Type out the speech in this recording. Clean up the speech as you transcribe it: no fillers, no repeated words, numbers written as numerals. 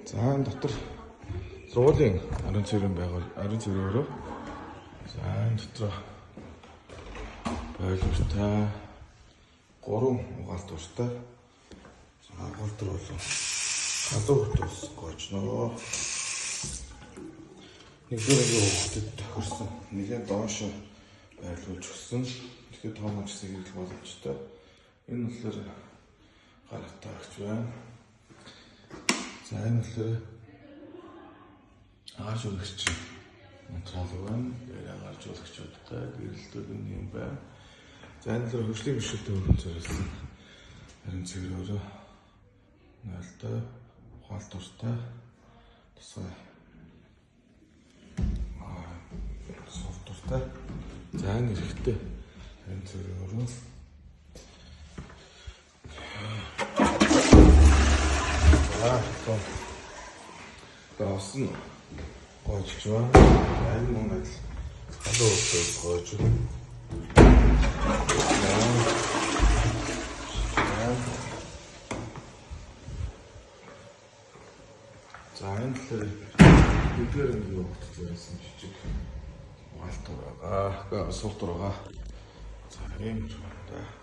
За энэ дотор сургуулийн ариун цэврийн өрөө. За энэ дотор байлууртай 3 угаалт ууртай. За гол төр бол газар хөтөс гоож нөгөө нэгдүгээр хүүхдэд тохирсон нэгэн доош байлуулж өгсөн. Тэгэхээр тоомч гэсэн хэрэглэх боломжтой. Энэ болохоор гаргатай агч байна. За энэ болохоор агаарч үлгэрч материал байна. Тэгээд агаарч үлгэрчүүдтэй гэрэлтүүд юм байна. За энэ болохоор хөгжлийн бишэлтэй өргөн зориулсан ариун цэвэр өрөө 0-тай угаалт ууртай тусгай суртуртай. За энэ эрэхтэй ариун цэвэр өрөө. Гоосон гоожч байна. Энэ мөн адил халуун өртөөс гоож байна. За энэ л эдгээр нэг өгч байсан жижиг угаалт байгаа. Суртур байгаа. За ийм ч байна.